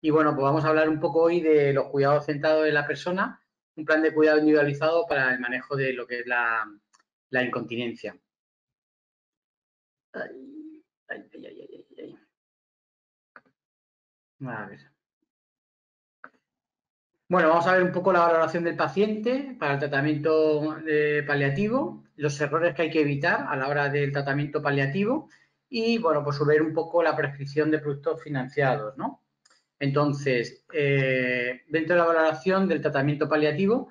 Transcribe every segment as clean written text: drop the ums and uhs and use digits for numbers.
Y bueno, pues vamos a hablar un poco hoy de los cuidados centrados en la persona, un plan de cuidado individualizado para el manejo de lo que es la incontinencia. Ay, ay, ay, ay, ay, ay. A ver. Bueno, vamos a ver un poco la valoración del paciente para el tratamiento paliativo, los errores que hay que evitar a la hora del tratamiento paliativo y, bueno, pues ver un poco la prescripción de productos financiados, ¿no? Entonces, dentro de la valoración del tratamiento paliativo,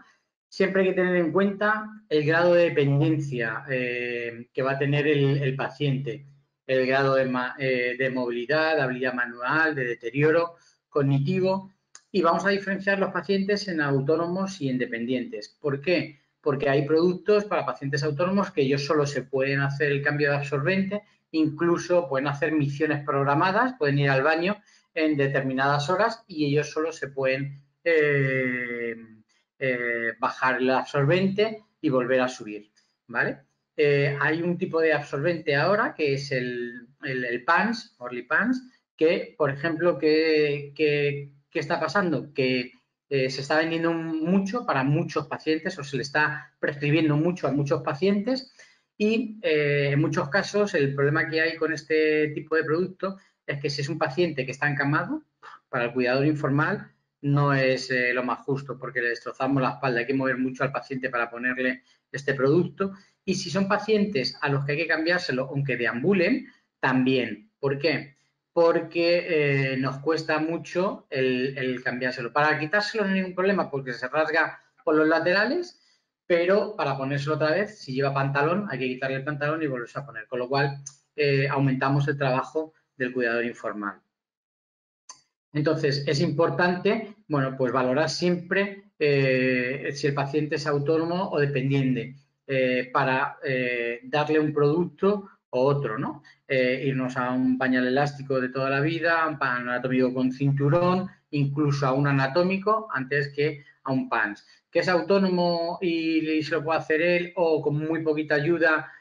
siempre hay que tener en cuenta el grado de dependencia que va a tener el paciente, el grado de movilidad, de habilidad manual, de deterioro cognitivo, y vamos a diferenciar los pacientes en autónomos y en dependientes. ¿Por qué? Porque hay productos para pacientes autónomos que ellos solo se pueden hacer el cambio de absorbente, incluso pueden hacer misiones programadas, pueden ir al baño en determinadas horas y ellos solo se pueden bajar el absorbente y volver a subir, ¿vale? Hay un tipo de absorbente ahora que es el PANS, Orly PANS, que, por ejemplo, ¿qué está pasando? Que se está vendiendo mucho para muchos pacientes o se le está prescribiendo mucho a muchos pacientes y en muchos casos el problema que hay con este tipo de producto es que si es un paciente que está encamado, para el cuidador informal no es lo más justo porque le destrozamos la espalda. Hay que mover mucho al paciente para ponerle este producto. Y si son pacientes a los que hay que cambiárselo, aunque deambulen, también. ¿Por qué? Porque nos cuesta mucho el cambiárselo. Para quitárselo no hay ningún problema porque se rasga por los laterales, pero para ponérselo otra vez, si lleva pantalón, hay que quitarle el pantalón y volverse a poner. Con lo cual, aumentamos el trabajo del cuidador informal. Entonces, es importante, bueno, pues valorar siempre si el paciente es autónomo o dependiente para darle un producto o otro, ¿no? Irnos a un pañal elástico de toda la vida, a un pañal anatómico con cinturón, incluso a un anatómico antes que a un PANS. ¿Que es autónomo y se lo puede hacer él o con muy poquita ayuda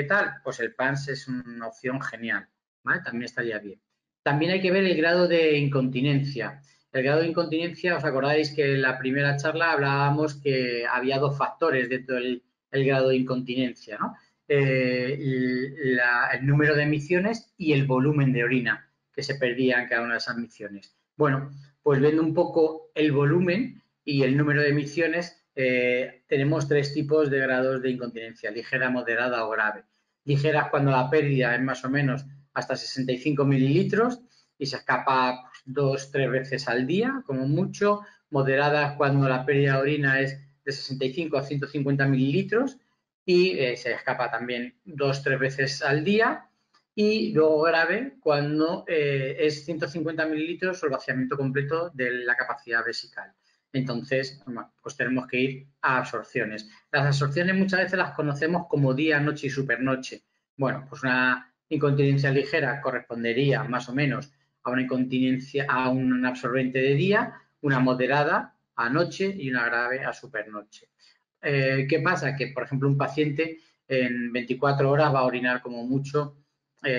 tal? Pues el PANS es una opción genial, ¿vale? También estaría bien. También hay que ver el grado de incontinencia. El grado de incontinencia, ¿os acordáis que en la primera charla hablábamos que había dos factores dentro del grado de incontinencia, ¿no? El número de emisiones y el volumen de orina que se perdía en cada una de esas emisiones. Bueno, pues viendo un poco el volumen y el número de emisiones, tenemos tres tipos de grados de incontinencia, ligera, moderada o grave. Ligera es cuando la pérdida es más o menos hasta 65 mililitros y se escapa 2-3 veces al día, como mucho. Moderada cuando la pérdida de orina es de 65 a 150 mililitros y se escapa también 2-3 veces al día. Y luego grave cuando es 150 mililitros o el vaciamiento completo de la capacidad vesical. Entonces, pues tenemos que ir a absorciones. Las absorciones muchas veces las conocemos como día, noche y supernoche. Bueno, pues una incontinencia ligera correspondería más o menos a una incontinencia, a un absorbente de día, una moderada a noche y una grave a supernoche. ¿Qué pasa? Que, por ejemplo, un paciente en 24 horas va a orinar como mucho 2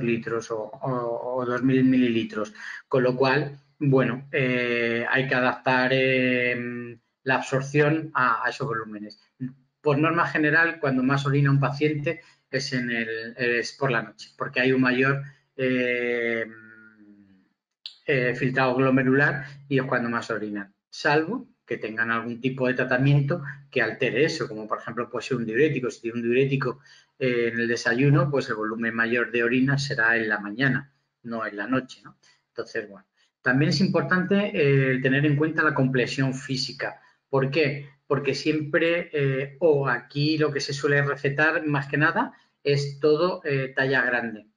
litros o 2.000 mililitros, con lo cual, bueno, hay que adaptar la absorción a esos volúmenes. Por norma general, cuando más orina un paciente es por la noche, porque hay un mayor filtrado glomerular y es cuando más orinan, salvo que tengan algún tipo de tratamiento que altere eso, como por ejemplo puede ser un diurético. Si tiene un diurético en el desayuno, pues el volumen mayor de orina será en la mañana, no en la noche, ¿no? Entonces, bueno. También es importante tener en cuenta la compresión física. ¿Por qué? Porque siempre, o aquí lo que se suele recetar más que nada, es todo talla grande.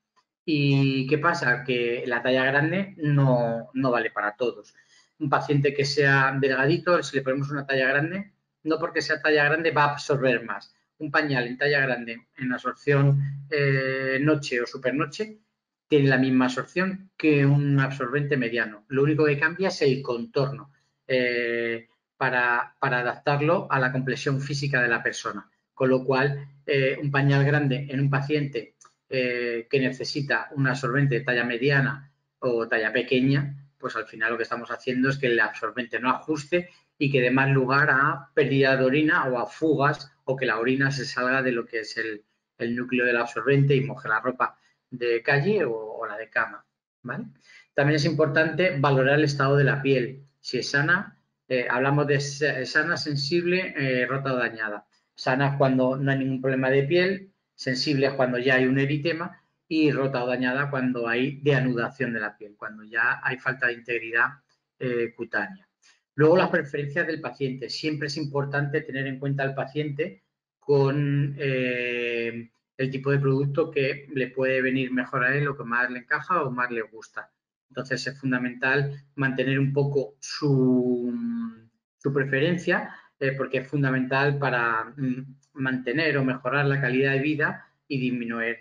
¿Y qué pasa? Que la talla grande no vale para todos. Un paciente que sea delgadito, si le ponemos una talla grande, no porque sea talla grande va a absorber más. Un pañal en talla grande, en absorción noche o supernoche, tiene la misma absorción que un absorbente mediano. Lo único que cambia es el contorno para adaptarlo a la compresión física de la persona. Con lo cual, un pañal grande en un paciente que necesita un absorbente de talla mediana o talla pequeña, pues al final lo que estamos haciendo es que el absorbente no ajuste y que dé más lugar a pérdida de orina o a fugas, o que la orina se salga de lo que es el núcleo del absorbente y moje la ropa de calle o la de cama, ¿vale? También es importante valorar el estado de la piel. Si es sana, hablamos de sana, sensible, rota o dañada. Sana es cuando no hay ningún problema de piel, sensible es cuando ya hay un eritema y rota o dañada cuando hay deanudación de la piel, cuando ya hay falta de integridad cutánea. Luego, las preferencias del paciente. Siempre es importante tener en cuenta al paciente con el tipo de producto que le puede venir mejor a él, o que más le encaja o más le gusta. Entonces, es fundamental mantener un poco su preferencia, porque es fundamental para mantener o mejorar la calidad de vida y disminuir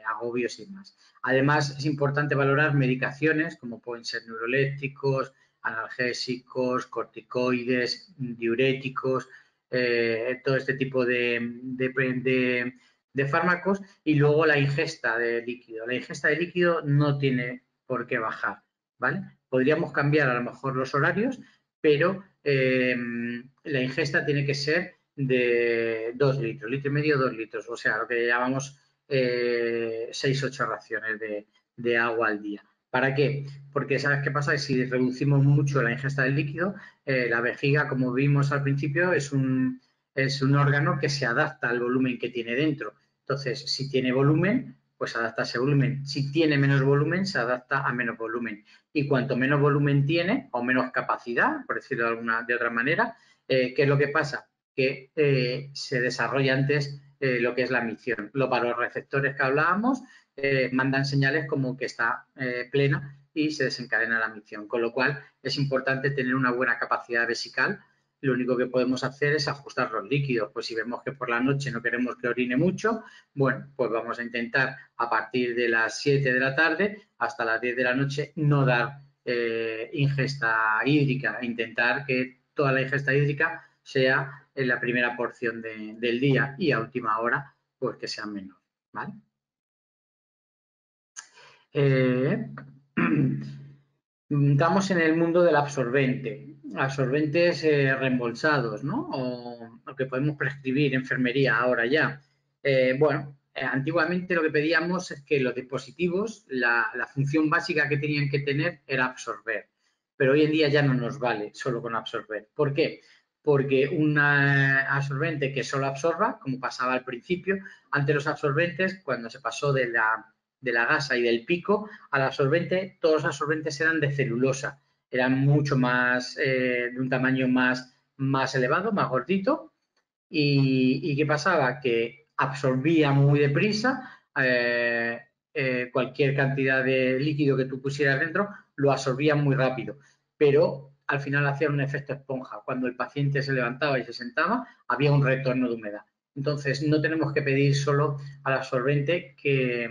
agobios y más. Además, es importante valorar medicaciones como pueden ser neurolépticos, analgésicos, corticoides, diuréticos, todo este tipo de fármacos, y luego la ingesta de líquido. La ingesta de líquido no tiene por qué bajar, ¿vale? Podríamos cambiar a lo mejor los horarios, pero la ingesta tiene que ser de 2 litros, litro y medio, 2 litros, o sea, lo que llamamos 6-8 raciones de agua al día. ¿Para qué? Porque ¿sabes qué pasa? Que si reducimos mucho la ingesta del líquido, la vejiga, como vimos al principio, es un órgano que se adapta al volumen que tiene dentro. Entonces, si tiene volumen, pues adapta a ese volumen. Si tiene menos volumen, se adapta a menos volumen. Y cuanto menos volumen tiene, o menos capacidad, por decirlo de otra manera, ¿qué es lo que pasa? Que se desarrolla antes lo que es la micción. Los vasoreceptores que hablábamos mandan señales como que está plena y se desencadena la micción. Con lo cual, es importante tener una buena capacidad vesical. Lo único que podemos hacer es ajustar los líquidos. Pues si vemos que por la noche no queremos que orine mucho, bueno, pues vamos a intentar a partir de las 7 de la tarde hasta las 10 de la noche no dar ingesta hídrica, intentar que toda la ingesta hídrica sea en la primera porción del día, y a última hora pues que sea menor, ¿vale? Entramos en el mundo del absorbente, absorbentes reembolsados, ¿no? O que podemos prescribir enfermería ahora ya. Bueno, antiguamente lo que pedíamos es que los dispositivos, la función básica que tenían que tener era absorber, pero hoy en día ya no nos vale solo con absorber. ¿Por qué? Porque un absorbente que solo absorba, como pasaba al principio, antes los absorbentes, cuando se pasó de la gasa y del pico al absorbente, todos los absorbentes eran de celulosa, eran mucho más, de un tamaño más elevado, más gordito. ¿Y qué pasaba? Que absorbía muy deprisa cualquier cantidad de líquido que tú pusieras dentro, lo absorbía muy rápido, pero al final hacía un efecto esponja. Cuando el paciente se levantaba y se sentaba, había un retorno de humedad. Entonces, no tenemos que pedir solo al absorbente que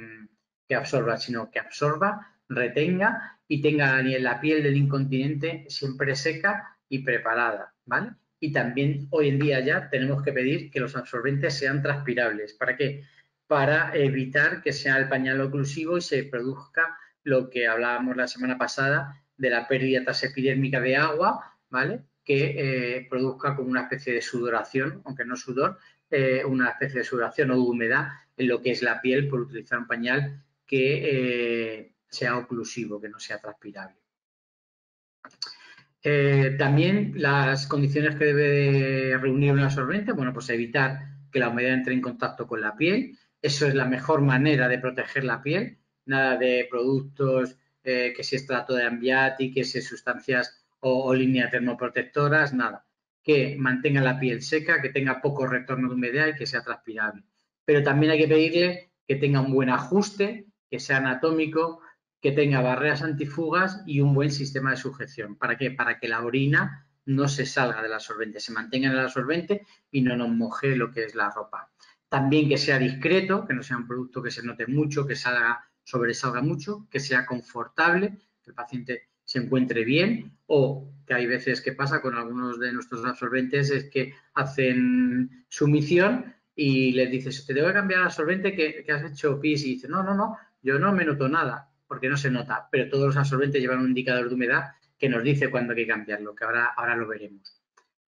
absorba, sino que absorba, retenga y tenga la piel del incontinente siempre seca y preparada, ¿vale? Y también hoy en día ya tenemos que pedir que los absorbentes sean transpirables. ¿Para qué? Para evitar que sea el pañal oclusivo y se produzca lo que hablábamos la semana pasada de la pérdida transepidérmica de agua, ¿vale? Que produzca como una especie de sudoración, aunque no sudor, una especie de sudoración o de humedad en lo que es la piel por utilizar un pañal que sea oclusivo, que no sea transpirable. También las condiciones que debe reunir un absorbente, bueno, pues evitar que la humedad entre en contacto con la piel. Eso es la mejor manera de proteger la piel. Nada de productos que si extracto de ambiati, que si sustancias o líneas termoprotectoras, nada. Que mantenga la piel seca, que tenga poco retorno de humedad y que sea transpirable. Pero también hay que pedirle que tenga un buen ajuste, que sea anatómico, que tenga barreras antifugas y un buen sistema de sujeción. ¿Para qué? Para que la orina no se salga del absorbente, se mantenga en el absorbente y no nos moje lo que es la ropa. También que sea discreto, que no sea un producto que se note mucho, que sobresalga mucho, que sea confortable, que el paciente se encuentre bien, o que hay veces que pasa con algunos de nuestros absorbentes es que hacen sumisión y les dices, te debo cambiar el absorbente que has hecho pis, y dice, no, yo no me noto nada, porque no se nota, pero todos los absorbentes llevan un indicador de humedad que nos dice cuándo hay que cambiarlo, que ahora lo veremos.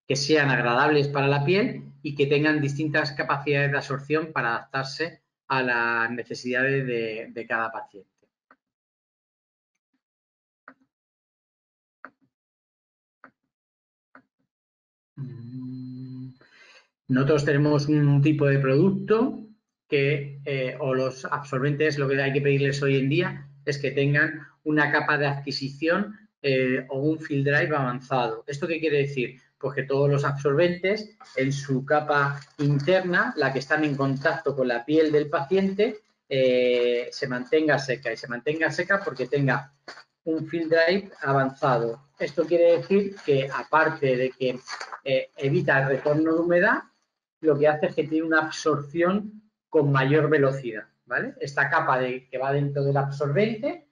Que sean agradables para la piel y que tengan distintas capacidades de absorción para adaptarse a las necesidades de cada paciente. Nosotros tenemos un tipo de producto que, o los absorbentes, lo que hay que pedirles hoy en día es que tengan una capa de adquisición o un field drive avanzado. ¿Esto qué quiere decir? Pues que todos los absorbentes en su capa interna, la que están en contacto con la piel del paciente, se mantenga seca. Y se mantenga seca porque tenga un field drive avanzado. Esto quiere decir que, aparte de que evita el retorno de humedad, lo que hace es que tiene una absorción con mayor velocidad, ¿vale? Esta capa que va dentro del absorbente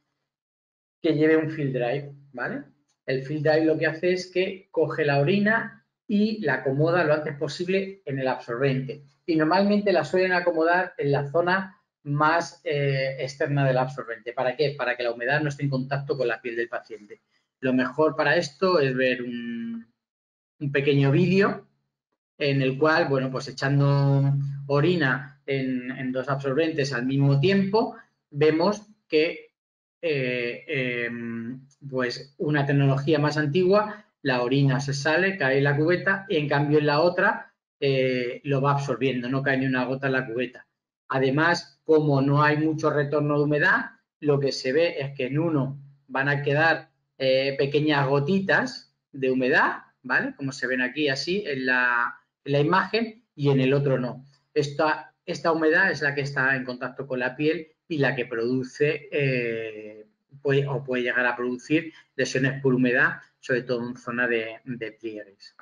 que lleve un field drive, ¿vale? El field drive lo que hace es que coge la orina y la acomoda lo antes posible en el absorbente. Y normalmente la suelen acomodar en la zona más externa del absorbente. ¿Para qué? Para que la humedad no esté en contacto con la piel del paciente. Lo mejor para esto es ver un pequeño vídeo en el cual, bueno, pues echando orina en dos absorbentes al mismo tiempo, vemos que pues una tecnología más antigua, la orina se sale, cae en la cubeta, y en cambio en la otra lo va absorbiendo, no cae ni una gota en la cubeta. Además, como no hay mucho retorno de humedad, lo que se ve es que en uno van a quedar pequeñas gotitas de humedad, ¿vale? Como se ven aquí así en la imagen, y en el otro no. Esta humedad es la que está en contacto con la piel y la que produce puede llegar a producir lesiones por humedad, sobre todo en zona de pliegues.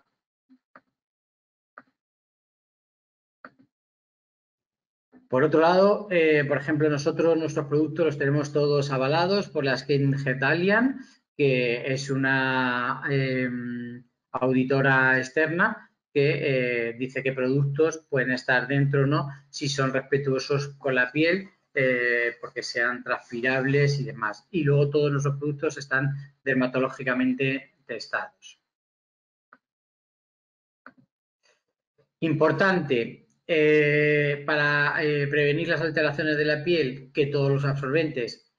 Por otro lado, por ejemplo, nosotros nuestros productos los tenemos todos avalados por la Skin Health Alliance, que es una auditora externa que dice qué productos pueden estar dentro o no, si son respetuosos con la piel, porque sean transpirables y demás. Y luego todos nuestros productos están dermatológicamente testados. Importante, para prevenir las alteraciones de la piel, que todos los absorbentes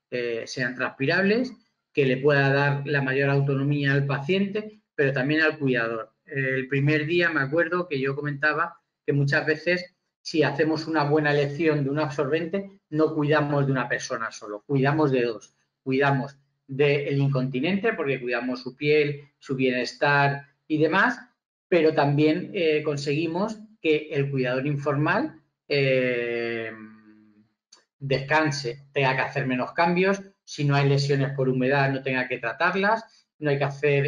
sean transpirables, que le pueda dar la mayor autonomía al paciente, pero también al cuidador. El primer día me acuerdo que yo comentaba que muchas veces, si hacemos una buena elección de un absorbente, no cuidamos de una persona solo, cuidamos de dos. Cuidamos del incontinente, porque cuidamos su piel, su bienestar y demás, pero también conseguimos que el cuidador informal descanse, tenga que hacer menos cambios, si no hay lesiones por humedad no tenga que tratarlas, no hay que hacer,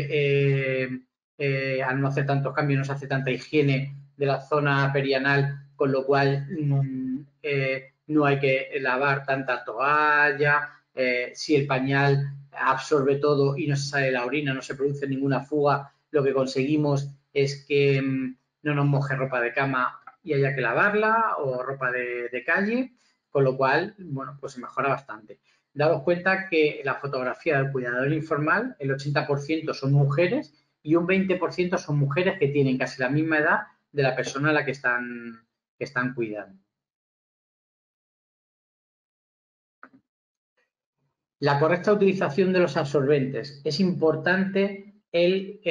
al no hacer tantos cambios no se hace tanta higiene de la zona perianal, con lo cual no hay que lavar tanta toalla, si el pañal absorbe todo y no se sale la orina, no se produce ninguna fuga, lo que conseguimos es que no nos moje ropa de cama y haya que lavarla, o ropa de calle, con lo cual, bueno, pues se mejora bastante. Daos cuenta que la fotografía del cuidador informal, el 80% son mujeres y un 20% son mujeres que tienen casi la misma edad de la persona a la que están cuidando. La correcta utilización de los absorbentes. Es importante el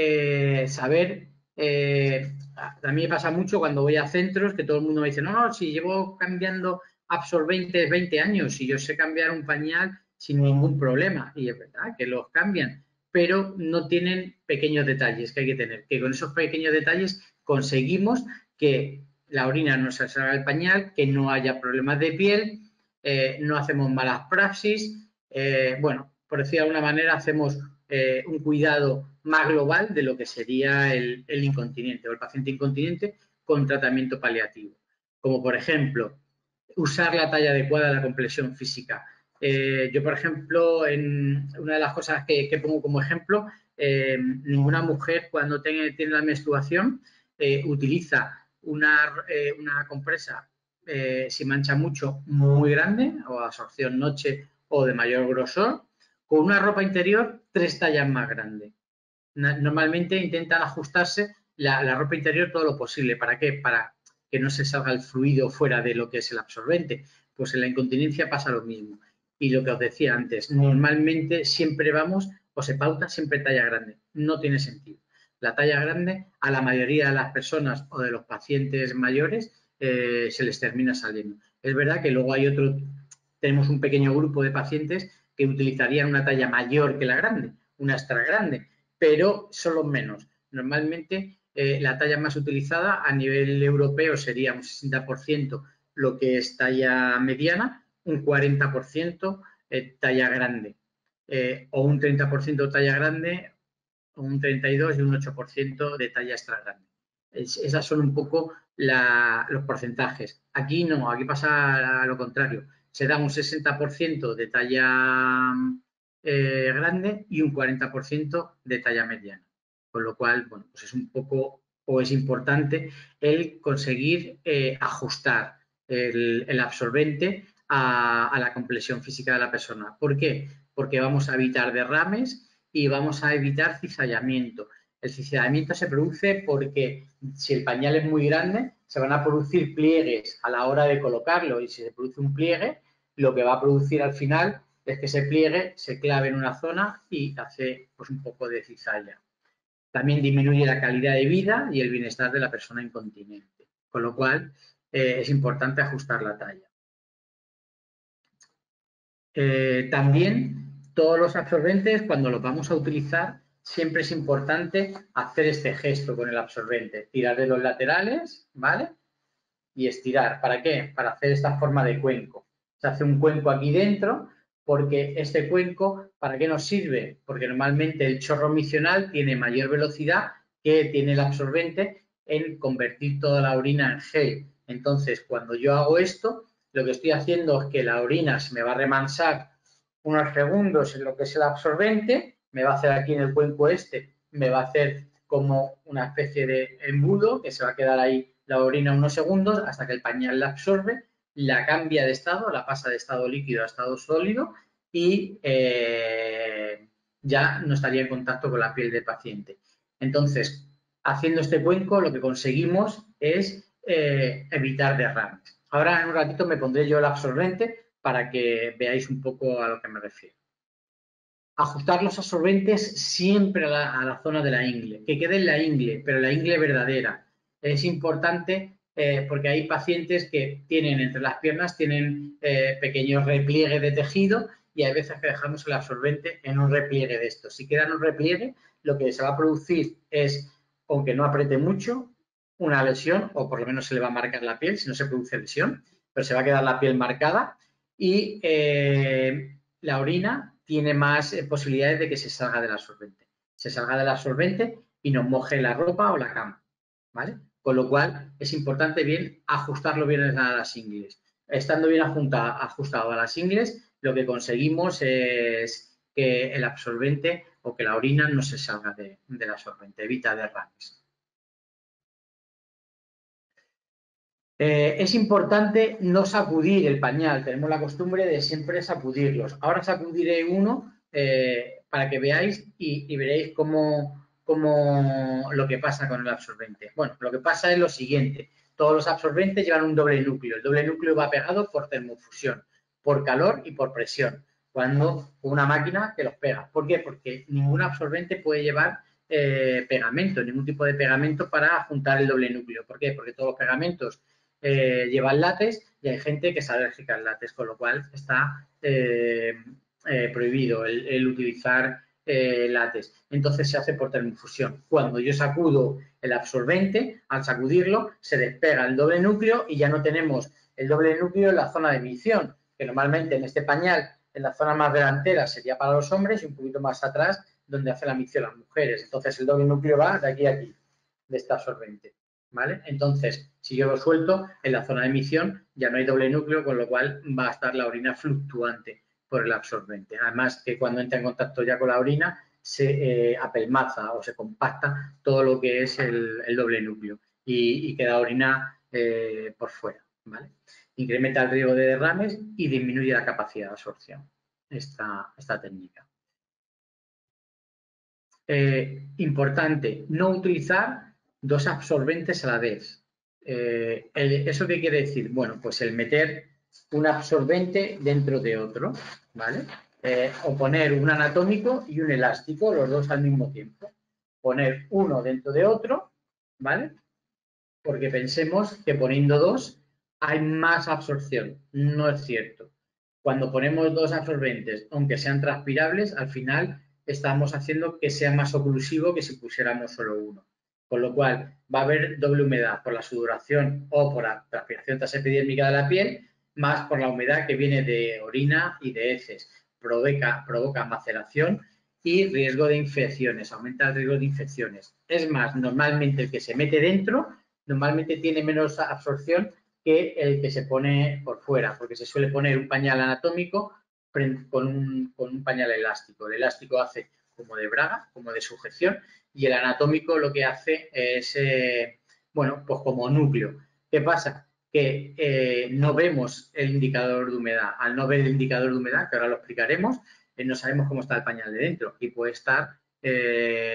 saber, a mí me pasa mucho cuando voy a centros que todo el mundo me dice, no, si llevo cambiando absorbentes 20 años y yo sé cambiar un pañal sin ningún problema. Y es verdad que los cambian, pero no tienen pequeños detalles que hay que tener, que con esos pequeños detalles conseguimos que la orina no se salga del pañal, que no haya problemas de piel, no hacemos malas praxis. Bueno, por decir de alguna manera, hacemos un cuidado más global de lo que sería el incontinente o el paciente incontinente con tratamiento paliativo. Como, por ejemplo, usar la talla adecuada de la complexión física. Yo, por ejemplo, en una de las cosas que pongo como ejemplo, ninguna mujer cuando tiene la menstruación utiliza una compresa si mancha mucho, muy grande, o absorción noche o de mayor grosor, con una ropa interior 3 tallas más grande. Normalmente intentan ajustarse la ropa interior todo lo posible. ¿Para qué? Para que no se salga el fluido fuera de lo que es el absorbente. Pues en la incontinencia pasa lo mismo. Y lo que os decía antes, normalmente siempre vamos o se pauta siempre talla grande. No tiene sentido. La talla grande a la mayoría de las personas o de los pacientes mayores se les termina saliendo. Es verdad que luego tenemos un pequeño grupo de pacientes que utilizarían una talla mayor que la grande, una extra grande, pero son los menos. Normalmente la talla más utilizada a nivel europeo sería un 60% lo que es talla mediana, un 40% talla grande, o un 30% talla grande, un 32% y un 8% de talla extra grande. Esas son un poco los porcentajes. Aquí no, aquí pasa a lo contrario. Se da un 60% de talla grande y un 40% de talla mediana. Con lo cual, bueno, pues es un poco o es importante el conseguir ajustar el absorbente a la complexión física de la persona. ¿Por qué? Porque vamos a evitar derrames y vamos a evitar cizallamiento. El cizallamiento se produce porque si el pañal es muy grande, se van a producir pliegues a la hora de colocarlo y si se produce un pliegue, lo que va a producir al final es que ese pliegue se clave en una zona y hace pues, un poco de cizalla. También disminuye la calidad de vida y el bienestar de la persona incontinente, con lo cual es importante ajustar la talla. También todos los absorbentes, cuando los vamos a utilizar, siempre es importante hacer este gesto con el absorbente, tirar de los laterales, ¿vale? Y estirar. ¿Para qué? Para hacer esta forma de cuenco. Se hace un cuenco aquí dentro porque este cuenco, ¿para qué nos sirve? Porque normalmente el chorro micional tiene mayor velocidad que tiene el absorbente en convertir toda la orina en gel. Entonces, cuando yo hago esto, lo que estoy haciendo es que la orina se me va a remansar unos segundos en lo que es el absorbente, me va a hacer aquí en el cuenco me va a hacer como una especie de embudo que se va a quedar ahí la orina unos segundos hasta que el pañal la absorbe, la cambia de estado, la pasa de estado líquido a estado sólido y ya no estaría en contacto con la piel del paciente. Entonces, haciendo este cuenco lo que conseguimos es evitar derrames. Ahora en un ratito me pondré yo el absorbente para que veáis un poco a lo que me refiero. Ajustar los absorbentes siempre a la zona de la ingle, que quede en la ingle, pero la ingle verdadera. Es importante porque hay pacientes que tienen entre las piernas tienen pequeños repliegues de tejido y hay veces que dejamos el absorbente en un repliegue de estos. Si queda en un repliegue, lo que se va a producir es, aunque no apriete mucho, una lesión, o por lo menos se le va a marcar la piel si no se produce lesión, pero se va a quedar la piel marcada y la orina tiene más posibilidades de que se salga del absorbente. Se salga del absorbente y nos moje la ropa o la cama, ¿vale? Con lo cual es importante bien ajustarlo bien a las ingles. Estando bien ajustado a las ingles, lo que conseguimos es que el absorbente o que la orina no se salga del absorbente, evita derrames. Es importante no sacudir el pañal, tenemos la costumbre de siempre sacudirlos. Ahora sacudiré uno para que veáis y veréis cómo lo que pasa con el absorbente. Bueno, lo que pasa es lo siguiente, todos los absorbentes llevan un doble núcleo, el doble núcleo va pegado por termofusión, por calor y por presión, cuando una máquina que los pega. ¿Por qué? Porque ningún absorbente puede llevar pegamento, ningún tipo de pegamento para juntar el doble núcleo. ¿Por qué? Porque todos los pegamentos llevan látex y hay gente que es alérgica al látex, con lo cual está prohibido el utilizar látex. Entonces se hace por termofusión. Cuando yo sacudo el absorbente, al sacudirlo se despega el doble núcleo y ya no tenemos el doble núcleo en la zona de micción, que normalmente en este pañal, en la zona más delantera sería para los hombres y un poquito más atrás donde hace la micción las mujeres. Entonces el doble núcleo va de aquí a aquí, de este absorbente. ¿Vale? Entonces, si yo lo suelto, en la zona de emisión ya no hay doble núcleo, con lo cual va a estar la orina fluctuante por el absorbente. Además, que cuando entra en contacto ya con la orina, se apelmaza o se compacta todo lo que es el doble núcleo y queda orina por fuera, ¿vale? Incrementa el riesgo de derrames y disminuye la capacidad de absorción, esta técnica. Importante, no utilizar dos absorbentes a la vez. ¿Eso qué quiere decir? Bueno, pues el meter un absorbente dentro de otro, ¿vale? O poner un anatómico y un elástico, los dos al mismo tiempo. Poner uno dentro de otro, ¿vale? Porque pensemos que poniendo dos hay más absorción. No es cierto. Cuando ponemos dos absorbentes, aunque sean transpirables, al final estamos haciendo que sea más oclusivo que si pusiéramos solo uno. Con lo cual, va a haber doble humedad por la sudoración o por la transpiración transepidérmica de la piel, más por la humedad que viene de orina y de heces. Provoca maceración y riesgo de infecciones, aumenta el riesgo de infecciones. Es más, normalmente el que se mete dentro, normalmente tiene menos absorción que el que se pone por fuera, porque se suele poner un pañal anatómico con un pañal elástico. El elástico hace como de braga, como de sujeción, y el anatómico lo que hace es, bueno, pues como núcleo. ¿Qué pasa? Que no vemos el indicador de humedad. Al no ver el indicador de humedad, que ahora lo explicaremos, no sabemos cómo está el pañal de dentro y puede estar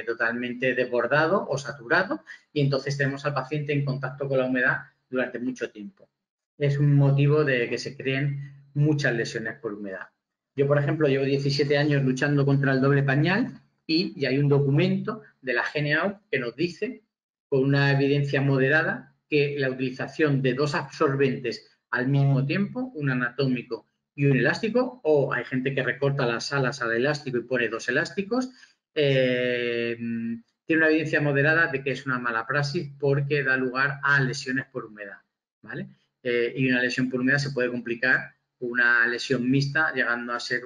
totalmente desbordado o saturado y entonces tenemos al paciente en contacto con la humedad durante mucho tiempo. Es un motivo de que se creen muchas lesiones por humedad. Yo, por ejemplo, llevo 17 años luchando contra el doble pañal y hay un documento de la GNAU que nos dice, con una evidencia moderada, que la utilización de dos absorbentes al mismo tiempo, un anatómico y un elástico, o hay gente que recorta las alas al elástico y pone dos elásticos, tiene una evidencia moderada de que es una mala praxis porque da lugar a lesiones por humedad, ¿vale? Y una lesión por humedad se puede complicar una lesión mixta, llegando a ser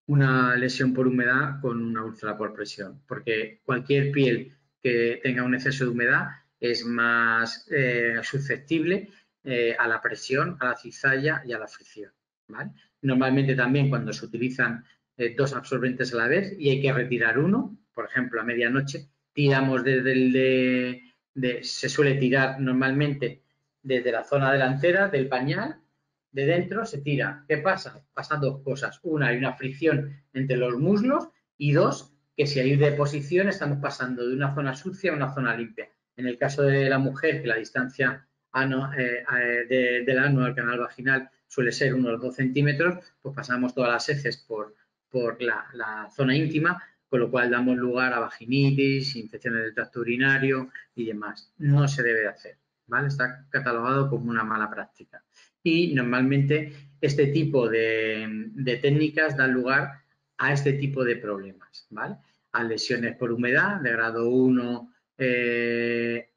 una lesión por humedad con una úlcera por presión, porque cualquier piel que tenga un exceso de humedad es más susceptible a la presión, a la cizalla y a la fricción, ¿vale? Normalmente también cuando se utilizan dos absorbentes a la vez y hay que retirar uno, por ejemplo, a medianoche, tiramos desde se suele tirar normalmente desde la zona delantera del pañal, de dentro se tira. ¿Qué pasa? Pasan dos cosas. Una, hay una fricción entre los muslos y dos, que si hay deposición estamos pasando de una zona sucia a una zona limpia. En el caso de la mujer, que la distancia del ano al canal vaginal suele ser unos 2 centímetros, pues pasamos todas las heces por la zona íntima, con lo cual damos lugar a vaginitis, infecciones del tracto urinario y demás. No se debe de hacer, ¿vale? Está catalogado como una mala práctica. Y normalmente este tipo de técnicas dan lugar a este tipo de problemas, ¿vale? A lesiones por humedad de grado 1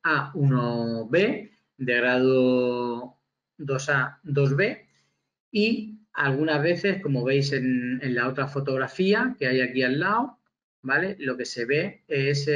a 1B, de grado 2A, 2B y algunas veces, como veis en la otra fotografía que hay aquí al lado, ¿vale? Lo que se ve es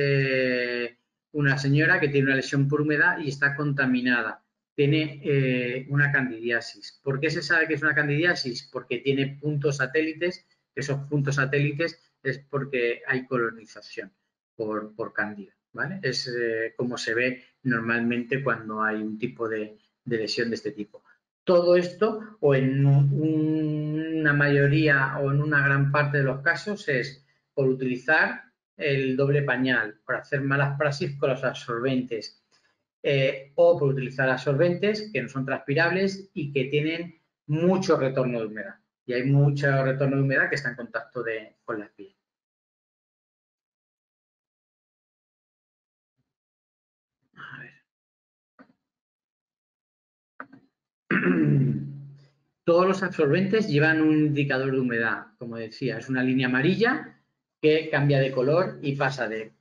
una señora que tiene una lesión por humedad y está contaminada. Tiene una candidiasis. ¿Por qué se sabe que es una candidiasis? Porque tiene puntos satélites. Esos puntos satélites es porque hay colonización por cándida, ¿vale? Es como se ve normalmente cuando hay un tipo de lesión de este tipo. Todo esto, o en una mayoría o en una gran parte de los casos, es por utilizar el doble pañal, por hacer malas praxis con los absorbentes o por utilizar absorbentes que no son transpirables y que tienen mucho retorno de humedad. Y hay mucho retorno de humedad que está en contacto con la piel. A ver. Todos los absorbentes llevan un indicador de humedad, como decía, es una línea amarilla que cambia de color y pasa de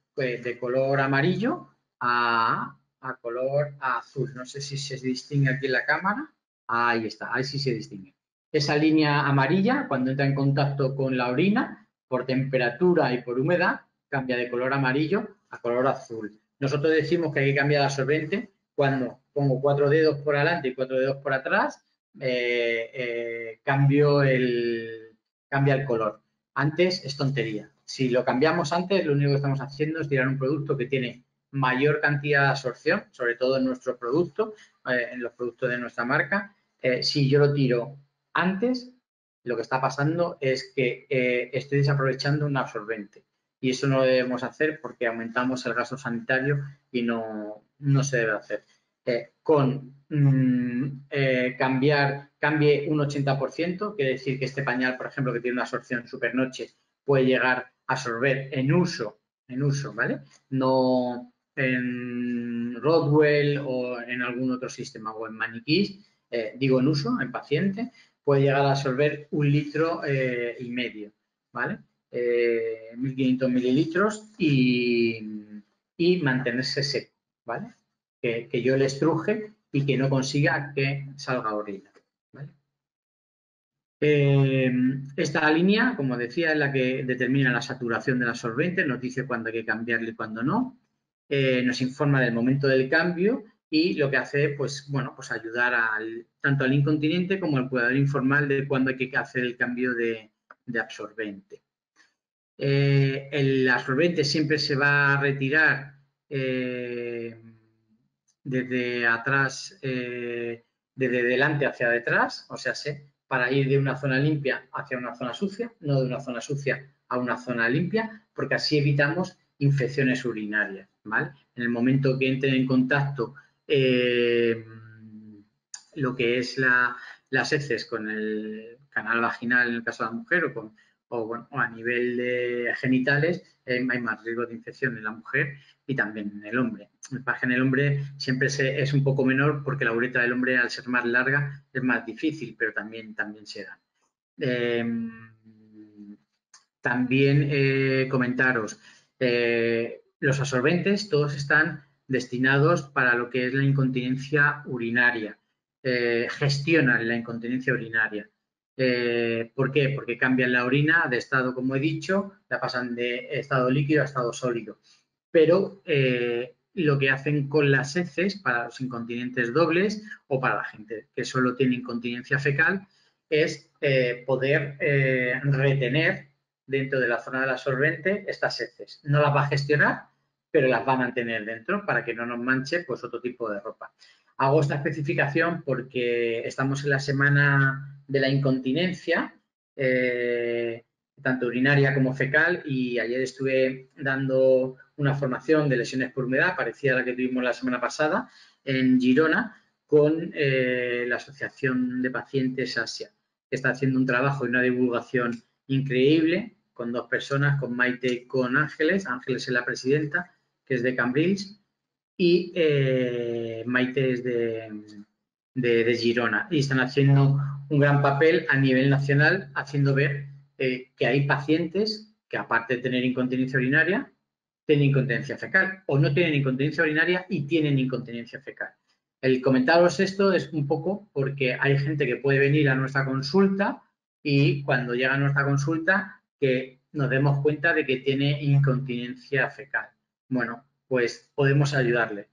color amarillo a color azul. No sé si se distingue aquí en la cámara. Ahí está, ahí sí se distingue. Esa línea amarilla, cuando entra en contacto con la orina, por temperatura y por humedad, cambia de color amarillo a color azul. Nosotros decimos que hay que cambiar de absorbente cuando pongo 4 dedos por adelante y 4 dedos por atrás, cambia el color. Antes es tontería. Si lo cambiamos antes, lo único que estamos haciendo es tirar un producto que tiene mayor cantidad de absorción, sobre todo en nuestro producto, en los productos de nuestra marca. Si yo lo tiro antes, lo que está pasando es que estoy desaprovechando un absorbente. Y eso no lo debemos hacer porque aumentamos el gasto sanitario y no se debe hacer. Cambie un 80%, quiere decir que este pañal, por ejemplo, que tiene una absorción supernoche, puede llegar a absorber en uso, ¿vale? No en Rodwell o en algún otro sistema o en maniquís, digo en uso, en paciente, puede llegar a absorber 1,5 litros, ¿vale? 1.500 mililitros y mantenerse seco, ¿vale? Que yo le estruje y que no consiga que salga orina, ¿vale? Esta línea, como decía, es la que determina la saturación del absorbente, nos dice cuándo hay que cambiarle y cuándo no, nos informa del momento del cambio y lo que hace, pues, bueno, pues ayudar tanto al incontinente como al cuidador informal de cuándo hay que hacer el cambio de absorbente. El absorbente siempre se va a retirar desde atrás, desde delante hacia detrás, o sea, para ir de una zona limpia hacia una zona sucia, no de una zona sucia a una zona limpia, porque así evitamos infecciones urinarias, ¿vale? En el momento que entren en contacto lo que es las heces con el canal vaginal en el caso de la mujer o a nivel de genitales, hay más riesgo de infección en la mujer y también en el hombre. El pH en el hombre siempre es un poco menor porque la uretra del hombre, al ser más larga, es más difícil, pero también se da. También comentaros, los absorbentes todos están destinados para lo que es la incontinencia urinaria, gestionan la incontinencia urinaria. ¿Por qué? Porque cambian la orina de estado, como he dicho, la pasan de estado líquido a estado sólido. Pero lo que hacen con las heces para los incontinentes dobles o para la gente que solo tiene incontinencia fecal es poder retener dentro de la zona del absorbente estas heces. No las va a gestionar, pero las va a mantener dentro para que no nos manche pues otro tipo de ropa. Hago esta especificación porque estamos en la semana de la incontinencia, tanto urinaria como fecal, y ayer estuve dando una formación de lesiones por humedad, parecida a la que tuvimos la semana pasada, en Girona, con la Asociación de Pacientes Asia, que está haciendo un trabajo y una divulgación increíble con 2 personas, con Maite y con Ángeles. Ángeles es la presidenta, que es de Cambrils, y Maite es de Girona. Y están haciendo un gran papel a nivel nacional, haciendo ver que hay pacientes que, aparte de tener incontinencia urinaria, tienen incontinencia fecal o no tienen incontinencia urinaria y tienen incontinencia fecal. El comentaros esto es un poco porque hay gente que puede venir a nuestra consulta y cuando llega a nuestra consulta que nos demos cuenta de que tiene incontinencia fecal. Bueno, pues podemos ayudarle,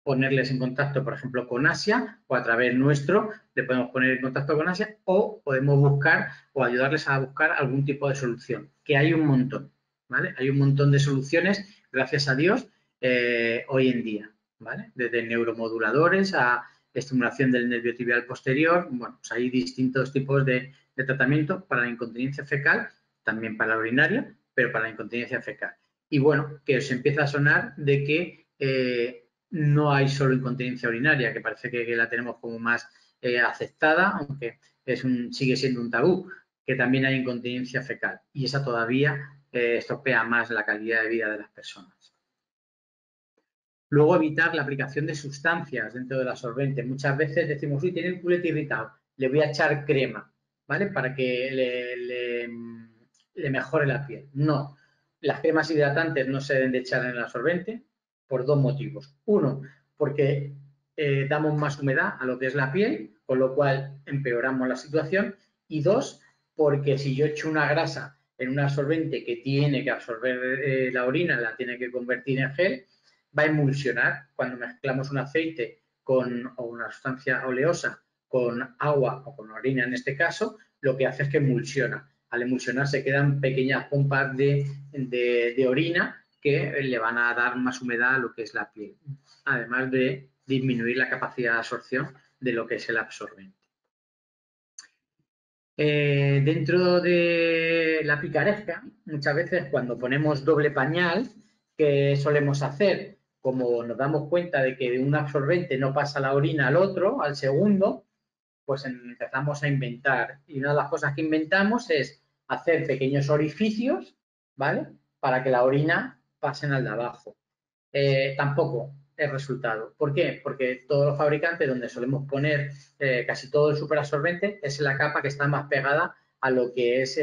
ponerles en contacto, por ejemplo, con Asia o a través nuestro le podemos poner en contacto con Asia o podemos buscar o ayudarles a buscar algún tipo de solución, que hay un montón, ¿vale? Hay un montón de soluciones, gracias a Dios, hoy en día, ¿vale? Desde neuromoduladores a estimulación del nervio tibial posterior, bueno, pues hay distintos tipos de tratamiento para la incontinencia fecal, también para la urinaria, pero para la incontinencia fecal. Y bueno, que os empieza a sonar de que no hay solo incontinencia urinaria, que parece que la tenemos como más aceptada, aunque sigue siendo un tabú, que también hay incontinencia fecal y esa todavía estropea más la calidad de vida de las personas. Luego, evitar la aplicación de sustancias dentro del absorbente. Muchas veces decimos, uy, tiene el culete irritado, le voy a echar crema, ¿vale? Para que le mejore la piel. No, las cremas hidratantes no se deben de echar en el absorbente por 2 motivos. Uno, porque damos más humedad a lo que es la piel, con lo cual empeoramos la situación. Y 2, porque si yo echo una grasa en un absorbente que tiene que absorber la orina, la tiene que convertir en gel, va a emulsionar. Cuando mezclamos un aceite o una sustancia oleosa con agua o con orina en este caso, lo que hace es que emulsiona. Al emulsionar se quedan pequeñas pompas de orina que le van a dar más humedad a lo que es la piel, además de disminuir la capacidad de absorción de lo que es el absorbente. Dentro de la picaresca, muchas veces cuando ponemos doble pañal, ¿qué solemos hacer? Como nos damos cuenta de que de un absorbente no pasa la orina al otro, al segundo, pues empezamos a inventar. Y una de las cosas que inventamos es hacer pequeños orificios, ¿vale? Para que la orina pase al de abajo. Tampoco es resultado. ¿Por qué? Porque todos los fabricantes donde solemos poner casi todo el superabsorbente es la capa que está más pegada a lo que es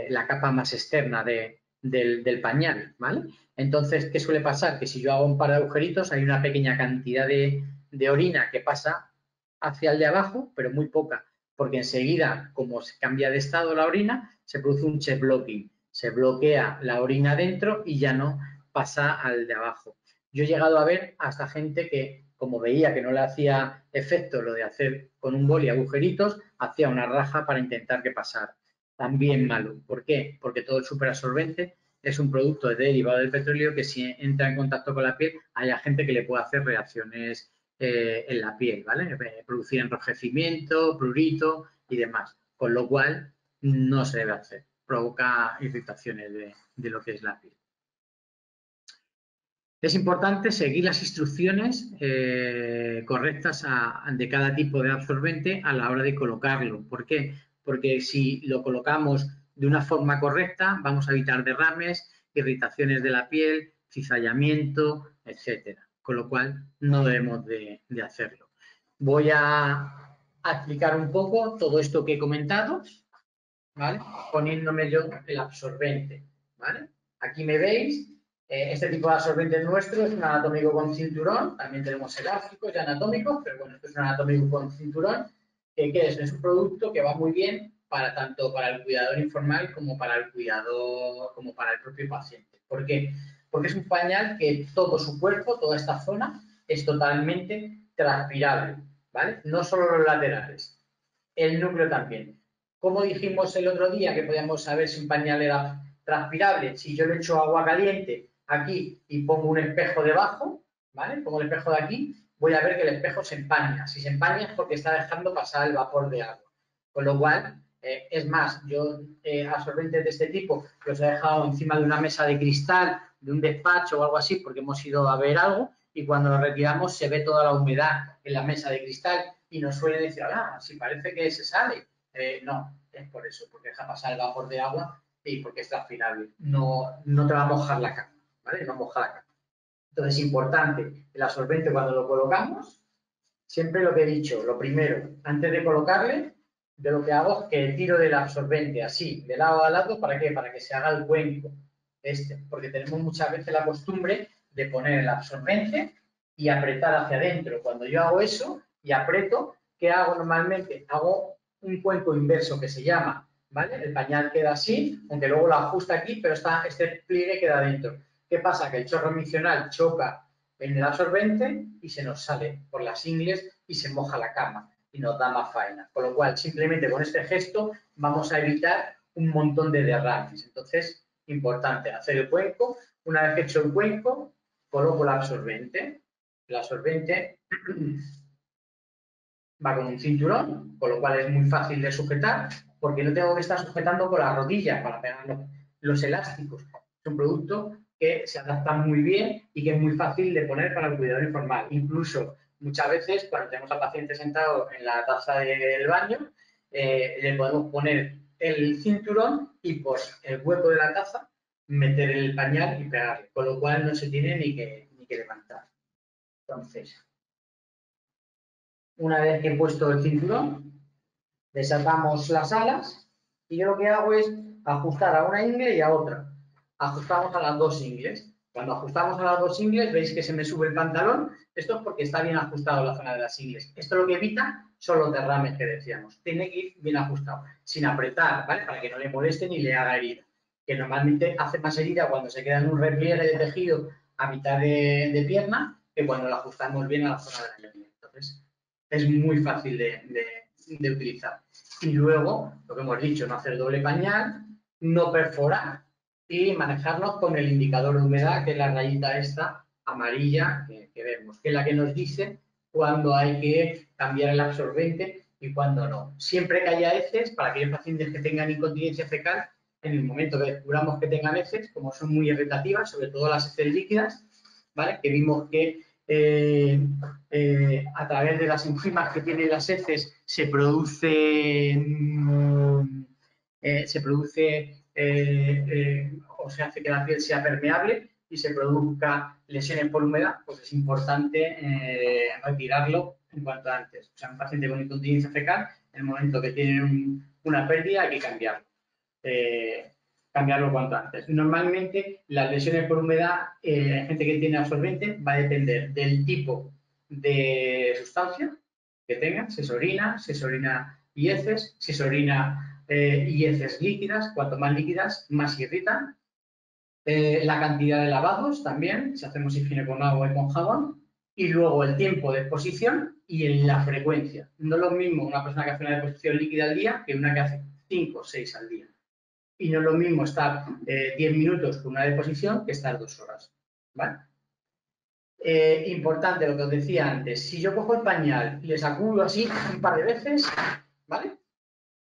la capa más externa del pañal, ¿vale? Entonces, ¿qué suele pasar? Que si yo hago un par de agujeritos, hay una pequeña cantidad de orina que pasa hacia el de abajo, pero muy poca, porque enseguida, como se cambia de estado la orina, se produce un chest blocking. Se bloquea la orina dentro y ya no pasa al de abajo. Yo he llegado a ver hasta gente que, como veía que no le hacía efecto lo de hacer con un boli agujeritos, hacía una raja para intentar que pasara. También malo. ¿Por qué? Porque todo el superabsorbente es un producto derivado del petróleo que si entra en contacto con la piel, hay gente que le puede hacer reacciones en la piel, ¿vale? Producir enrojecimiento, prurito y demás. Con lo cual, no se debe hacer. Provoca irritaciones de lo que es la piel. Es importante seguir las instrucciones correctas de cada tipo de absorbente a la hora de colocarlo. ¿Por qué? Porque si lo colocamos de una forma correcta, vamos a evitar derrames, irritaciones de la piel, cizallamiento, etcétera. Con lo cual, no debemos de hacerlo. Voy a explicar un poco todo esto que he comentado, ¿vale? Poniéndome yo el absorbente, ¿vale? Aquí me veis. Este tipo de absorbente nuestro es un anatómico con cinturón, también tenemos elásticos y anatómicos, pero bueno, esto es un anatómico con cinturón, ¿qué es? Es un producto que va muy bien para tanto para el cuidador informal como para el cuidador, como para el propio paciente. ¿Por qué? Porque es un pañal que todo su cuerpo, toda esta zona, es totalmente transpirable, ¿vale? No solo los laterales, el núcleo también. Como dijimos el otro día que podíamos saber si un pañal era transpirable, si yo le echo agua caliente aquí y pongo un espejo debajo, ¿vale? Pongo el espejo de aquí, voy a ver que el espejo se empaña. Si se empaña es porque está dejando pasar el vapor de agua. Con lo cual, es más, yo absorbentes de este tipo los he dejado encima de una mesa de cristal, de un despacho o algo así, porque hemos ido a ver algo y cuando lo retiramos se ve toda la humedad en la mesa de cristal y nos suele decir, ah, si parece que se sale. No, es por eso, porque deja pasar el vapor de agua y porque es transpirable. No te va a mojar la cama, ¿vale? No moja la cama. Entonces es importante el absorbente cuando lo colocamos, siempre lo que he dicho, lo primero, antes de colocarle, yo lo que hago es que tiro del absorbente así, de lado a lado, ¿para qué? Para que se haga el cuenco, porque tenemos muchas veces la costumbre de poner el absorbente y apretar hacia adentro. Cuando yo hago eso y aprieto, ¿qué hago normalmente? Hago un cuenco inverso que se llama, ¿vale? El pañal queda así, aunque luego lo ajusta aquí, pero este pliegue queda dentro. ¿Qué pasa? Que el chorro misional choca en el absorbente y se nos sale por las ingles y se moja la cama y nos da más faena. Con lo cual, simplemente con este gesto vamos a evitar un montón de derrames. Entonces, importante hacer el cuenco. Una vez que he hecho el cuenco, coloco el absorbente. El absorbente va con un cinturón, con lo cual es muy fácil de sujetar, porque no tengo que estar sujetando con la rodilla para pegar los elásticos. Es un producto que se adapta muy bien y que es muy fácil de poner para el cuidador informal. Incluso muchas veces, cuando tenemos al paciente sentado en la taza del baño, le podemos poner el cinturón y por el hueco de la taza meter el pañal y pegarle, con lo cual no se tiene ni que levantar. Entonces, una vez que he puesto el cinturón, desatamos las alas y yo lo que hago es ajustar a una ingle y a otra. Ajustamos a las dos ingles. Cuando ajustamos a las dos ingles, veis que se me sube el pantalón. Esto es porque está bien ajustado la zona de las ingles. Esto lo que evita son los derrames que decíamos. Tiene que ir bien ajustado, sin apretar, ¿vale? Para que no le moleste ni le haga herida. Que normalmente hace más herida cuando se queda en un repliegue de tejido a mitad de pierna que cuando lo ajustamos bien a la zona de la ingle. Entonces, es muy fácil de utilizar. Y luego, lo que hemos dicho, no hacer doble pañal, no perforar y manejarnos con el indicador de humedad, que es la rayita esta amarilla que vemos, que es la que nos dice cuándo hay que cambiar el absorbente y cuándo no. Siempre que haya heces, para aquellos pacientes que tengan incontinencia fecal, en el momento que descubramos que tengan heces, como son muy irritativas, sobre todo las heces líquidas, ¿vale? Que vimos que a través de las enzimas que tienen las heces se produce o se hace que la piel sea permeable y se produzca lesiones por humedad, pues es importante retirarlo en cuanto antes. O sea, un paciente con incontinencia fecal, en el momento que tiene una pérdida hay que cambiarlo. Cambiarlo cuanto antes. Normalmente las lesiones por humedad en gente que tiene absorbente va a depender del tipo de sustancia que tenga, si es orina y heces, si es orina y heces líquidas, cuanto más líquidas más irritan. La cantidad de lavados también, si hacemos higiene con agua y con jabón, y luego el tiempo de exposición y la frecuencia. No es lo mismo una persona que hace una deposición líquida al día que una que hace 5 o 6 al día. Y no es lo mismo estar 10 minutos con una deposición que estar 2 horas. ¿Vale? Importante lo que os decía antes, si yo cojo el pañal y le sacudo así un par de veces, ¿vale?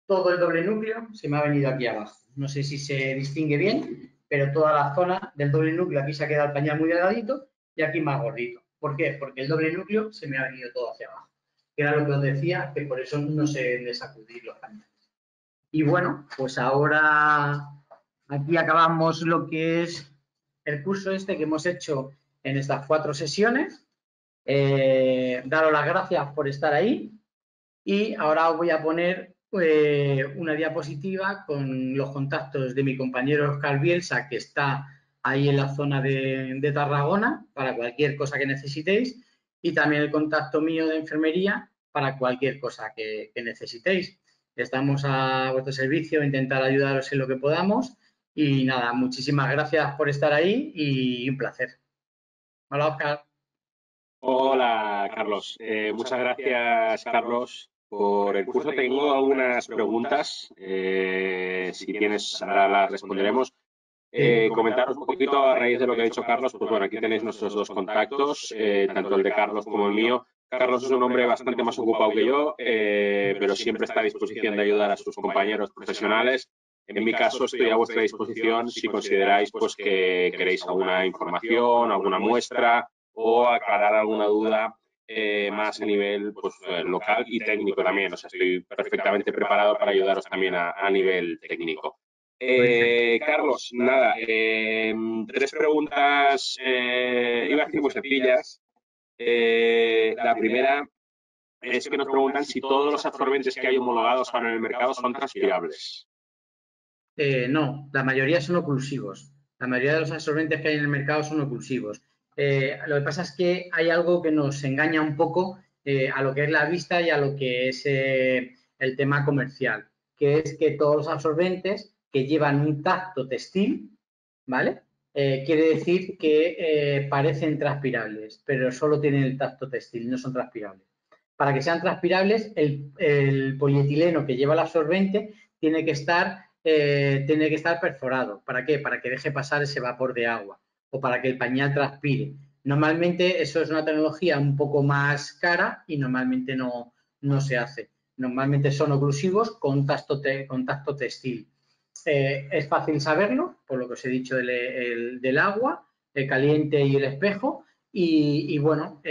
Todo el doble núcleo se me ha venido aquí abajo. No sé si se distingue bien, pero toda la zona del doble núcleo aquí se ha quedado el pañal muy delgadito y aquí más gordito. ¿Por qué? Porque el doble núcleo se me ha venido todo hacia abajo. Que era lo que os decía, que por eso no se deben de sacudir los pañales. Y bueno, pues ahora aquí acabamos lo que es el curso este que hemos hecho en estas 4 sesiones. Daros las gracias por estar ahí y ahora os voy a poner una diapositiva con los contactos de mi compañero Oscar Bielsa, que está ahí en la zona de Tarragona para cualquier cosa que necesitéis, y también el contacto mío de enfermería para cualquier cosa que necesitéis. Estamos a vuestro servicio, intentar ayudaros en lo que podamos y nada, muchísimas gracias por estar ahí y un placer. Hola, Oscar. Hola, Carlos. Muchas gracias, Carlos, por el curso. Tengo algunas preguntas. Si tienes, ahora las responderemos. Comentaros un poquito a raíz de lo que ha dicho Carlos. Pues bueno, aquí tenéis nuestros 2 contactos, tanto el de Carlos como el mío. Carlos es un hombre bastante más ocupado que yo, pero siempre está a disposición de ayudar a sus compañeros profesionales. En mi caso, estoy a vuestra disposición si consideráis pues, que queréis alguna información, alguna muestra o aclarar alguna duda más a nivel pues, local y técnico también. O sea, estoy perfectamente preparado para ayudaros también a nivel técnico. Carlos, nada, 3 preguntas, iba a decir muy sencillas. La primera es que nos preguntan si todos los absorbentes que hay homologados ahora en el mercado son transpirables. No, la mayoría son oclusivos. La mayoría de los absorbentes que hay en el mercado son oclusivos. Lo que pasa es que hay algo que nos engaña un poco a lo que es la vista y a lo que es el tema comercial, que es que todos los absorbentes que llevan un tacto textil, ¿vale? Quiere decir que parecen transpirables, pero solo tienen el tacto textil, no son transpirables. Para que sean transpirables, el polietileno que lleva el absorbente tiene que estar perforado. ¿Para qué? Para que deje pasar ese vapor de agua o para que el pañal transpire. Normalmente eso es una tecnología un poco más cara y normalmente no se hace. Normalmente son oclusivos con tacto textil. Es fácil saberlo, por lo que os he dicho del agua, el caliente y el espejo. Y bueno,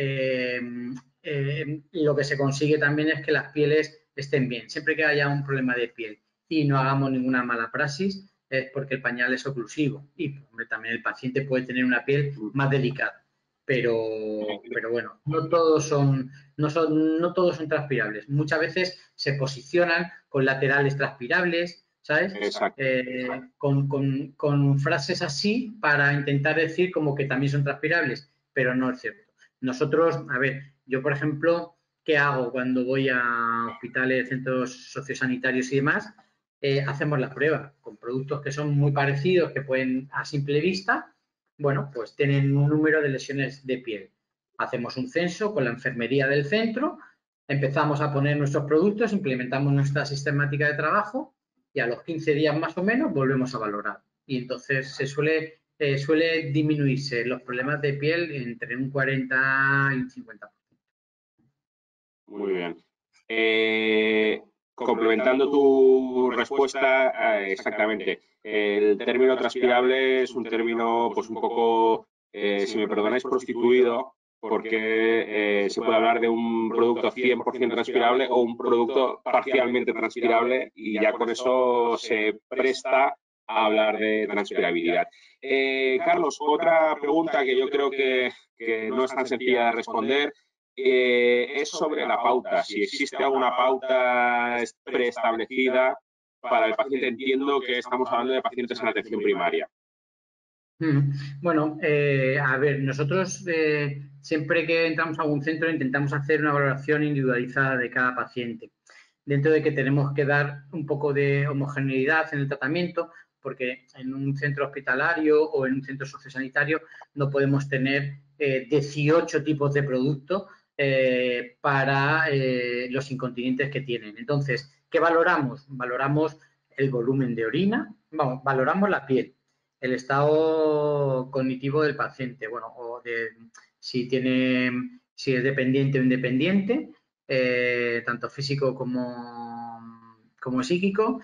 lo que se consigue también es que las pieles estén bien. Siempre que haya un problema de piel y no hagamos ninguna mala praxis, es porque el pañal es oclusivo y hombre, también el paciente puede tener una piel más delicada. Pero bueno, no todos son transpirables. Muchas veces se posicionan con laterales transpirables, ¿sabes? Exacto. Con frases así para intentar decir como que también son transpirables, pero no es cierto. Nosotros, a ver, yo por ejemplo, ¿qué hago cuando voy a hospitales, centros sociosanitarios y demás? Hacemos la prueba con productos que son muy parecidos, que pueden a simple vista, bueno, pues tienen un número de lesiones de piel. Hacemos un censo con la enfermería del centro, empezamos a poner nuestros productos, implementamos nuestra sistemática de trabajo y a los 15 días más o menos volvemos a valorar. Y entonces se suele disminuirse los problemas de piel entre un 40 y un 50%. Muy bien. Complementando tu respuesta, exactamente. El término transpirable es un término, pues un poco, si me perdonáis, prostituido, porque se puede hablar de un producto 100% transpirable o un producto parcialmente transpirable y ya con eso se presta a hablar de transpirabilidad. Carlos, otra pregunta que yo creo que no es tan sencilla de responder. Es sobre la pauta. Si existe alguna pauta preestablecida para el paciente, entiendo que estamos hablando de pacientes en atención primaria. Bueno, a ver, nosotros siempre que entramos a algún centro intentamos hacer una valoración individualizada de cada paciente. Dentro de que tenemos que dar un poco de homogeneidad en el tratamiento, porque en un centro hospitalario o en un centro sociosanitario no podemos tener 18 tipos de productos para los incontinentes que tienen. Entonces, ¿qué valoramos? Valoramos el volumen de orina, vamos, valoramos la piel, el estado cognitivo del paciente, bueno, o de si es dependiente o independiente, tanto físico como psíquico,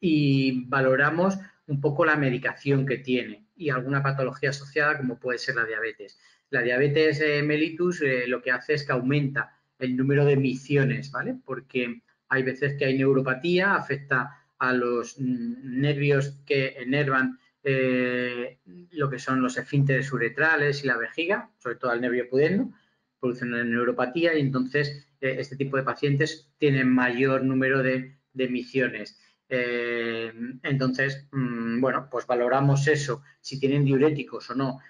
y valoramos un poco la medicación que tiene y alguna patología asociada como puede ser la diabetes. La diabetes mellitus lo que hace es que aumenta el número de misiones, ¿vale? Porque hay veces que hay neuropatía, afecta a los nervios que enervan lo que son los esfínteres uretrales y la vejiga, sobre todo al nervio pudendo, produce una neuropatía y entonces este tipo de pacientes tienen mayor número de emisiones. Entonces, bueno, pues valoramos eso, si tienen diuréticos o no.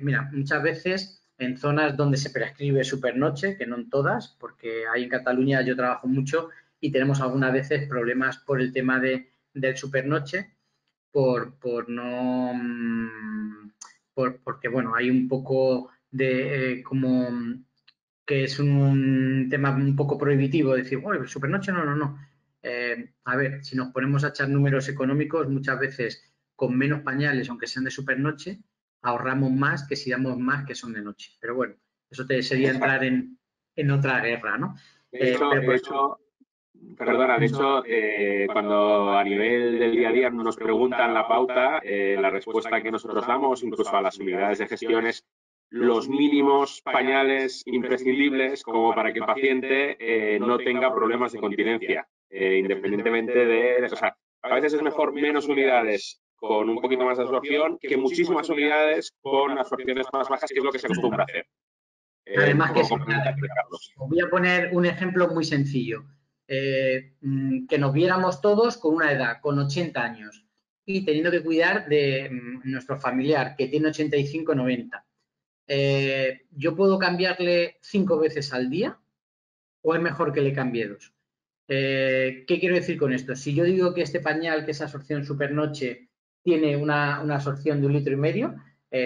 Mira, muchas veces en zonas donde se prescribe supernoche, que no en todas, porque ahí en Cataluña yo trabajo mucho y tenemos algunas veces problemas por el tema del supernoche, porque bueno, hay un poco de como que es un tema un poco prohibitivo, decir, bueno, supernoche no. A ver, si nos ponemos a echar números económicos, muchas veces con menos pañales, aunque sean de supernoche, ahorramos más que si damos más que son de noche. Pero bueno, eso sería entrar en otra guerra, ¿no? De hecho, cuando a nivel del día a día nos preguntan la pauta, la respuesta que nosotros damos, incluso a las unidades de gestión, es los mínimos pañales imprescindibles como para que el paciente no tenga problemas de continencia, independientemente de... O sea, a veces es mejor menos unidades con un poquito más de absorción que muchísimas unidades con absorciones más bajas, que es lo que se acostumbra a hacer. Además que os voy a poner un ejemplo muy sencillo. Que nos viéramos todos con una edad, con 80 años, y teniendo que cuidar de nuestro familiar que tiene 85, 90. ¿Yo puedo cambiarle 5 veces al día o es mejor que le cambie 2? ¿Qué quiero decir con esto? Si yo digo que este pañal, que es absorción supernoche, tiene una absorción de 1,5 litros,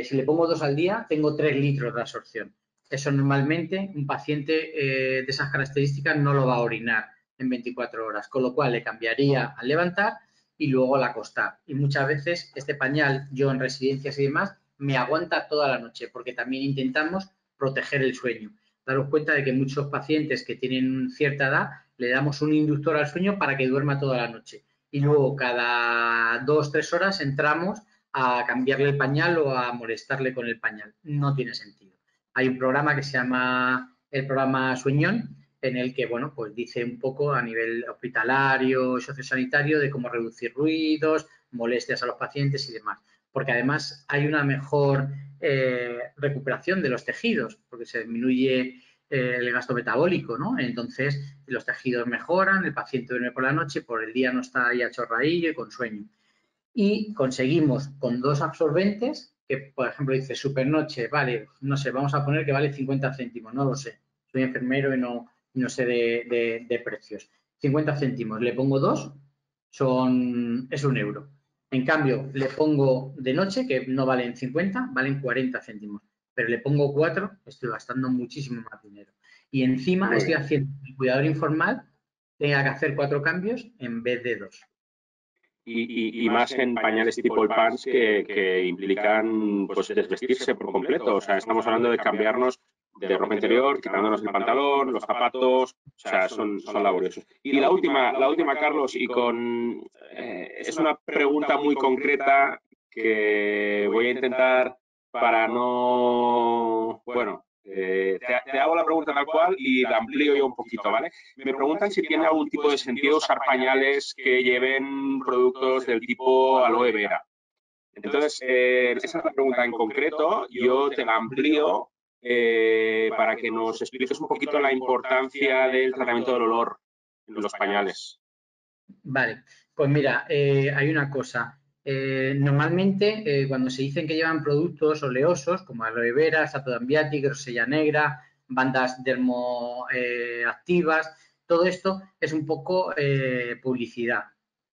si le pongo 2 al día, tengo 3 litros de absorción. Eso normalmente un paciente de esas características no lo va a orinar en 24 horas, con lo cual le cambiaría al levantar y luego al acostar. Y muchas veces este pañal, yo en residencias y demás, me aguanta toda la noche, porque también intentamos proteger el sueño. Daros cuenta de que muchos pacientes que tienen cierta edad le damos un inductor al sueño para que duerma toda la noche. Y luego cada 2 o 3 horas entramos a cambiarle el pañal o a molestarle con el pañal. No tiene sentido. Hay un programa que se llama el programa Sueñón, en el que, bueno, pues dice un poco a nivel hospitalario, sociosanitario, de cómo reducir ruidos, molestias a los pacientes y demás. Porque además hay una mejor recuperación de los tejidos, porque se disminuye el gasto metabólico, ¿no? Entonces, los tejidos mejoran, el paciente duerme por la noche, por el día no está ahí a chorraillo y con sueño. Y conseguimos con 2 absorbentes, que por ejemplo dice supernoche, vale, no sé, vamos a poner que vale 50 céntimos, no lo sé, soy enfermero y no sé de precios. 50 céntimos, le pongo 2, es 1 euro. En cambio, le pongo de noche, que no valen 50, valen 40 céntimos. Pero le pongo 4, estoy gastando muchísimo más dinero. Y encima estoy haciendo el cuidador informal tenga que hacer 4 cambios en vez de 2. Y más en pañales tipo el Pants que implican pues desvestirse por completo. O sea, estamos hablando de cambiarnos de ropa interior, quitándonos el pantalón, los zapatos, o sea, son laboriosos. Y la última, Carlos, es una pregunta muy concreta que voy a intentar para no, bueno, te hago la pregunta tal cual y la amplío yo un poquito, ¿vale? Me preguntan si tiene algún tipo de sentido usar pañales que lleven productos del tipo aloe vera. Entonces, esa es la pregunta en concreto. Yo te la amplío para que nos expliques un poquito la importancia del tratamiento del olor en los pañales. Vale, pues mira, hay una cosa. Normalmente, cuando se dicen que llevan productos oleosos como aloe vera, Sato Ambiati, grosella negra, bandas dermoactivas, todo esto es un poco publicidad,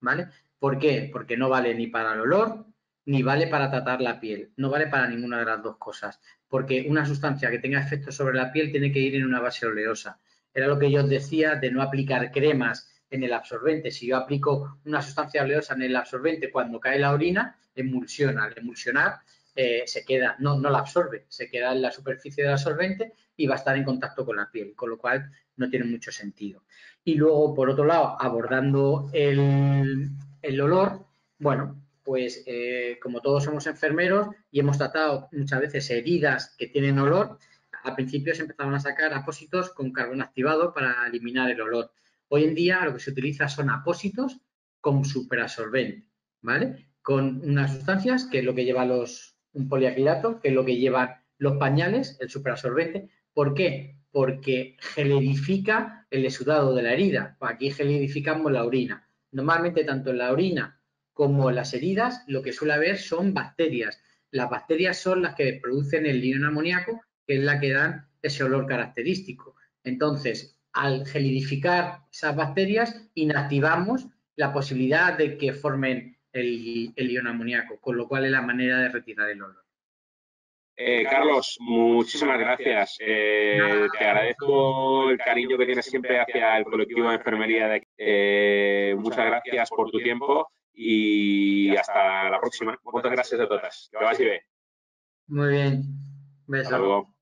¿vale? ¿Por qué? Porque no vale ni para el olor ni vale para tratar la piel, no vale para ninguna de las dos cosas, porque una sustancia que tenga efecto sobre la piel tiene que ir en una base oleosa. Era lo que yo os decía de no aplicar cremas en el absorbente. Si yo aplico una sustancia oleosa en el absorbente cuando cae la orina, emulsiona. Al emulsionar, se queda, no la absorbe, se queda en la superficie del absorbente y va a estar en contacto con la piel, con lo cual no tiene mucho sentido. Y luego, por otro lado, abordando el olor, bueno, pues como todos somos enfermeros y hemos tratado muchas veces heridas que tienen olor, al principio se empezaron a sacar apósitos con carbón activado para eliminar el olor. Hoy en día lo que se utiliza son apósitos con superabsorbente, ¿vale? Con unas sustancias que es lo que lleva un poliacrilato, que es lo que llevan los pañales, el superabsorbente. ¿Por qué? Porque gelidifica el exudado de la herida. Aquí gelidificamos la orina. Normalmente tanto en la orina como en las heridas lo que suele haber son bacterias. Las bacterias son las que producen el lino amoníaco, que es la que dan ese olor característico. Entonces, al gelidificar esas bacterias, inactivamos la posibilidad de que formen el ion amoníaco, con lo cual es la manera de retirar el olor. Carlos, muchísimas gracias. Te agradezco el cariño que tienes siempre hacia el colectivo de enfermería de aquí. Muchas gracias por tu tiempo y hasta la próxima. Muchas gracias a todas. Que vagi bé. Muy bien. Hasta luego.